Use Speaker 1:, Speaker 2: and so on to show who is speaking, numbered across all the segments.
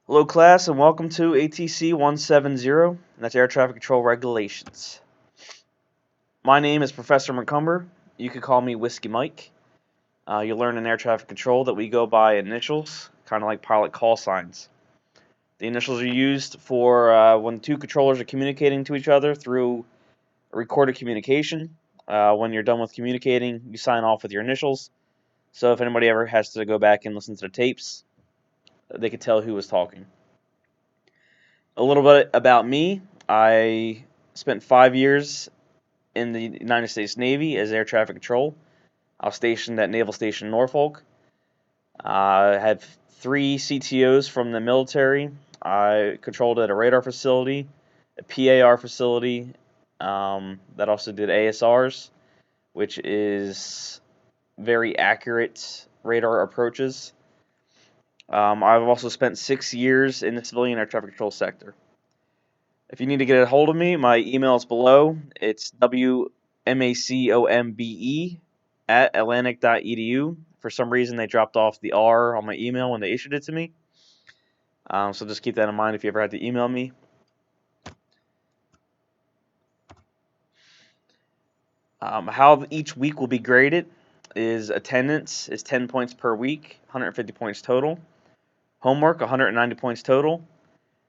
Speaker 1: Hello, class, and welcome to ATC 170, and that's Air Traffic Control Regulations. My name is Professor McCumber. You could call me Whiskey Mike. You'll learn in air traffic control that we go by initials, kind of like pilot call signs. The initials are used for when two controllers are communicating to each other through a recorded communication. When you're done with communicating, you sign off with your initials. So if anybody ever has to go back and listen to the tapes, they could tell who was talking. A little bit about me. I spent 5 years in the United States Navy as air traffic control. I was stationed at Naval Station Norfolk. I had 3 CTOs from the military. I controlled at a radar facility, a PAR facility, that also did ASRs, which is very accurate radar approaches. I've also spent 6 years in the civilian air traffic control sector. If you need to get a hold of me, my email is below. It's wmacombe@atlantic.edu. For some reason, they dropped off the R on my email when they issued it to me. So just keep that in mind if you ever had to email me. How each week will be graded is attendance is 10 points per week, 150 points total. Homework, 190 points total.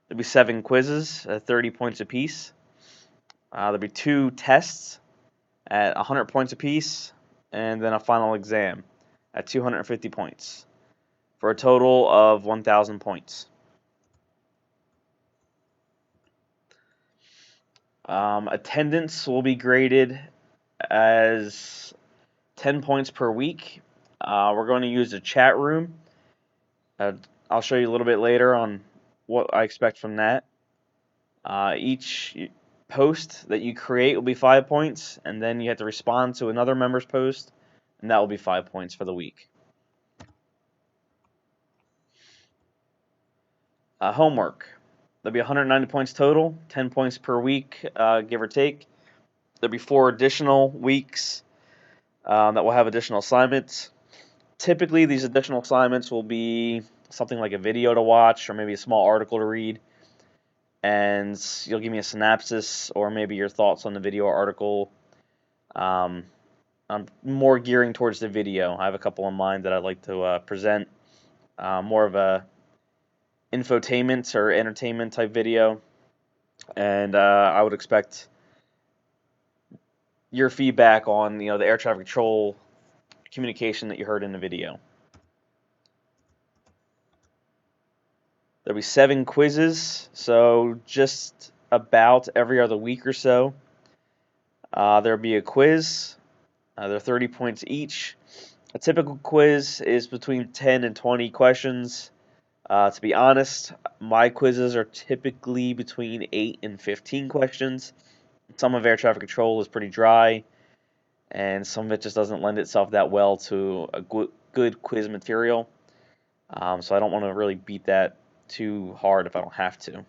Speaker 1: There'll be 7 quizzes, 30 points apiece. There'll be 2 tests at 100 points apiece, and then a final exam at 250 points, for a total of 1,000 points. Attendance will be graded as 10 points per week. We're going to use a chat room. I'll show you a little bit later on what I expect from that. Each post that you create will be 5 points, and then you have to respond to another member's post, and that will be 5 points for the week. Homework. There'll be 190 points total, 10 points per week, give or take. There'll be 4 additional weeks that will have additional assignments. Typically, these additional assignments will be something like a video to watch or maybe a small article to read. And you'll give me a synopsis or maybe your thoughts on the video or article. I'm more gearing towards the video. I have a couple in mind that I'd like to present. More of a infotainment or entertainment type video, and I would expect your feedback on the air traffic control communication that you heard in the video. There'll be 7 quizzes, so just about every other week or so. There'll be a quiz. They're 30 points each. A typical quiz is between 10 and 20 questions. To be honest, my quizzes are typically between 8 and 15 questions. Some of air traffic control is pretty dry, and some of it just doesn't lend itself that well to a good quiz material. So I don't want to really beat that too hard if I don't have to.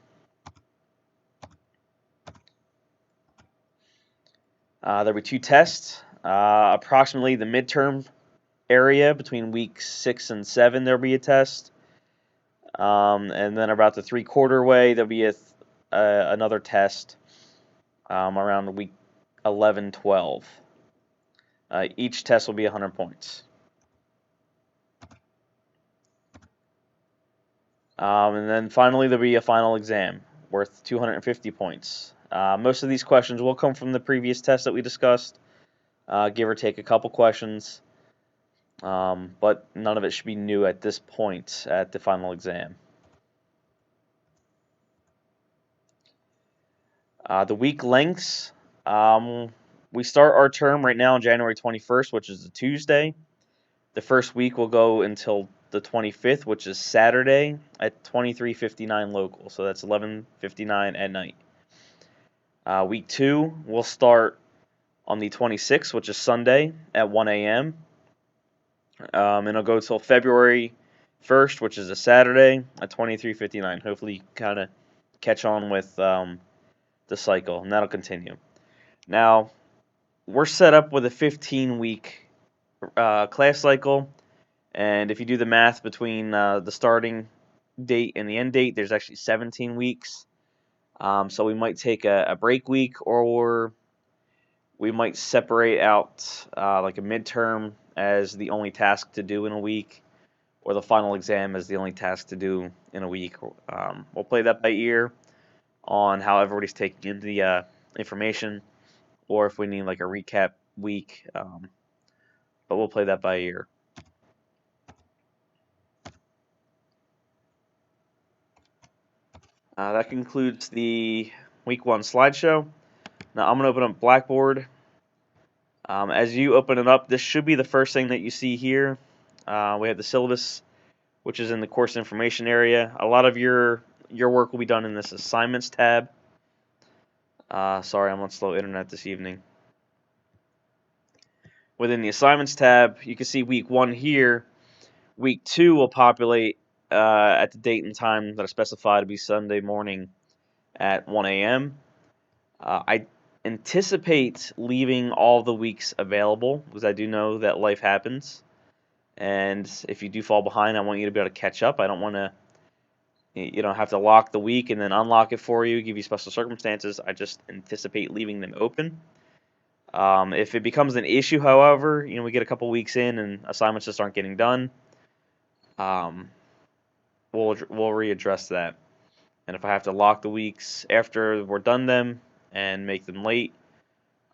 Speaker 1: There'll be 2 tests. Approximately the midterm area between weeks 6 and 7, there'll be a test. And then about the 3/4 way, there'll be another test around week 11, 12. Each test will be 100 points. And then finally, there'll be a final exam worth 250 points. Most of these questions will come from the previous test that we discussed, give or take a couple questions. But none of it should be new at this point at the final exam. The week lengths. We start our term right now on January 21st, which is a Tuesday. The first week will go until the 25th, which is Saturday at 23:59 local. So that's 11:59 at night. Week 2 will start on the 26th, which is Sunday at 1 a.m. And it'll go till February 1st, which is a Saturday at 23:59. Hopefully, you kind of catch on with the cycle, and that'll continue. Now, we're set up with a 15-week class cycle, and if you do the math between the starting date and the end date, there's actually 17 weeks. So we might take a break week, or we might separate out like a midterm as the only task to do in a week, or the final exam as the only task to do in a week. We'll play that by ear on how everybody's taking in the information, or if we need like a recap week. But we'll play that by ear. That concludes the week 1 slideshow. Now I'm going to open up Blackboard. As you open it up, this should be the first thing that you see here. We have the syllabus, which is in the course information area. A lot of your work will be done in this assignments tab. Sorry, I'm on slow internet this evening. Within the assignments tab, you can see week 1 here. Week 2 will populate at the date and time that I specified to be Sunday morning at 1 a.m. I anticipate leaving all the weeks available because I do know that life happens. And if you do fall behind, I want you to be able to catch up. I don't want to, have to lock the week and then unlock it for you, give you special circumstances. I just anticipate leaving them open. If it becomes an issue, however, we get a couple weeks in and assignments just aren't getting done, we'll readdress that. And if I have to lock the weeks after we're done them and make them late,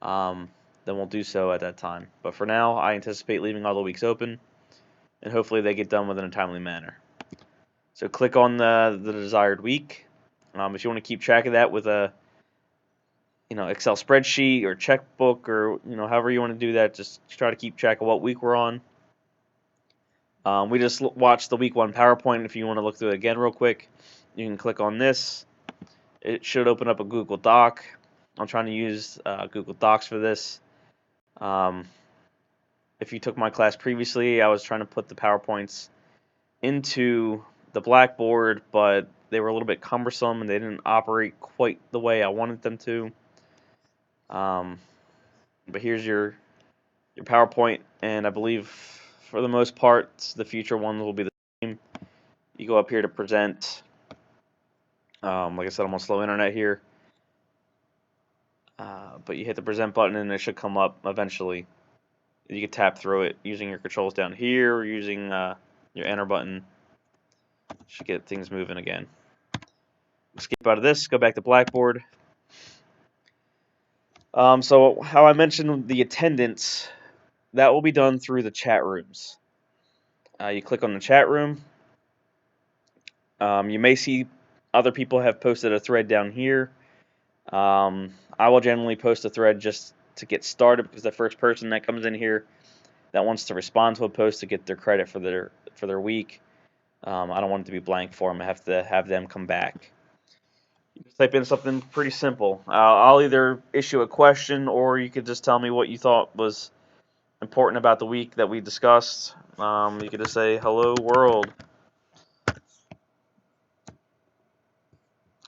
Speaker 1: then we'll do so at that time. But for now, I anticipate leaving all the weeks open, and hopefully they get done within a timely manner. So click on the desired week. If you want to keep track of that with a Excel spreadsheet or checkbook, or however you want to do that, just try to keep track of what week we're on. We just watched the week 1 PowerPoint. If you want to look through it again real quick, you can click on this. It should open up a Google Doc. I'm trying to use Google Docs for this. If you took my class previously, I was trying to put the PowerPoints into the Blackboard, but they were a little bit cumbersome and they didn't operate quite the way I wanted them to. But here's your PowerPoint, and I believe for the most part the future ones will be the same. You go up here to present. Like I said, I'm on slow internet here. But you hit the present button and it should come up eventually. You can tap through it using your controls down here or using your enter button. Should get things moving again. Skip out of this, go back to Blackboard. So how I mentioned the attendance, that will be done through the chat rooms. You click on the chat room. You may see other people have posted a thread down here. I will generally post a thread just to get started because the first person that comes in here that wants to respond to a post to get their credit for their week, I don't want it to be blank for them. I have to have them come back. You just type in something pretty simple. I'll either issue a question, or you could just tell me what you thought was important about the week that we discussed. You could just say, "Hello world,"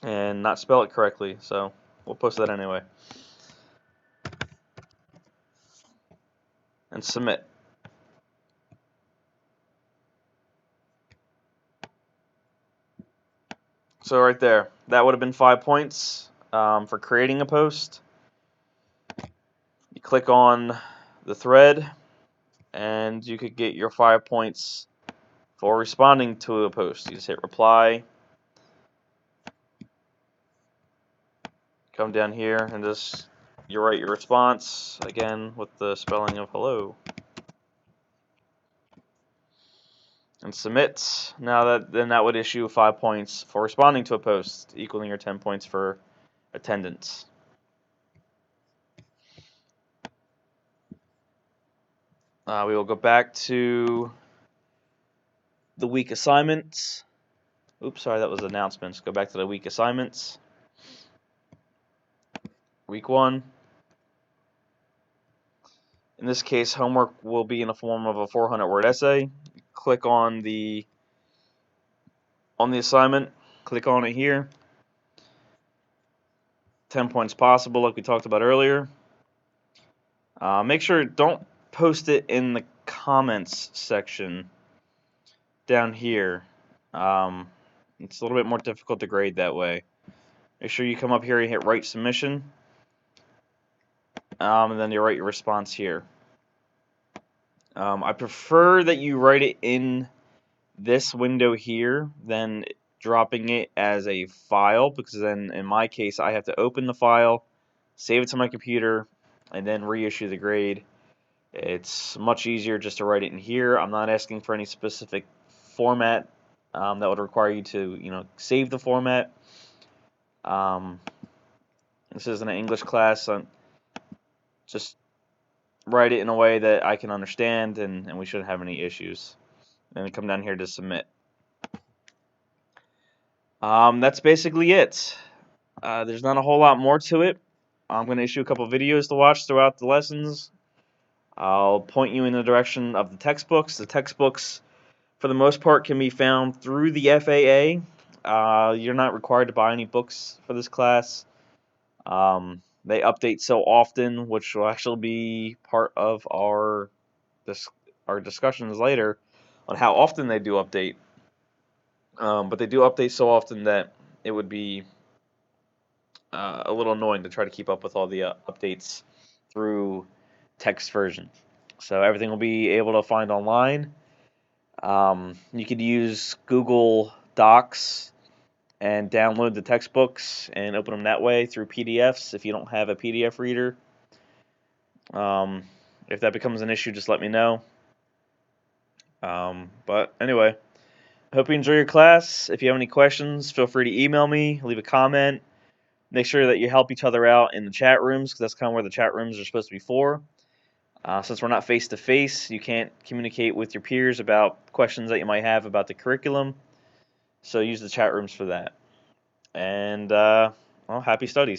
Speaker 1: and not spell it correctly, so we'll post that anyway. And submit. So right there, that would have been 5 points for creating a post. You click on the thread, and you could get your 5 points for responding to a post. You just hit reply. Come down here and just you write your response again with the spelling of hello. And submit. Now that would issue 5 points for responding to a post, equaling your 10 points for attendance. We will go back to the week assignments. Oops, sorry, that was announcements. Go back to the week assignments. Week 1. In this case, homework will be in the form of a 400-word essay. Click on the assignment. Click on it here. 10 points possible, like we talked about earlier. Make sure don't post it in the comments section down here. It's a little bit more difficult to grade that way. Make sure you come up here and hit write submission, and then you write your response here. I prefer that you write it in this window here than dropping it as a file, because then in my case I have to open the file, save it to my computer, and then reissue the grade. It's much easier just to write it in here. I'm not asking for any specific format that would require you to, save the format. This isn't an English class, so just write it in a way that I can understand, and we shouldn't have any issues. And then come down here to submit. That's basically it. There's not a whole lot more to it. I'm going to issue a couple videos to watch throughout the lessons. I'll point you in the direction of the textbooks. The textbooks, for the most part, can be found through the FAA. You're not required to buy any books for this class. They update so often, which will actually be part of our discussions later on how often they do update. But they do update so often that it would be a little annoying to try to keep up with all the updates through text version. So everything will be able to find online. You could use Google Docs and download the textbooks and open them that way through PDFs if you don't have a PDF reader. If that becomes an issue, just let me know. But anyway, I hope you enjoy your class. If you have any questions, feel free to email me, leave a comment. Make sure that you help each other out in the chat rooms, because that's kind of where the chat rooms are supposed to be for. Since we're not face-to-face, you can't communicate with your peers about questions that you might have about the curriculum. So use the chat rooms for that. And, well, happy studies.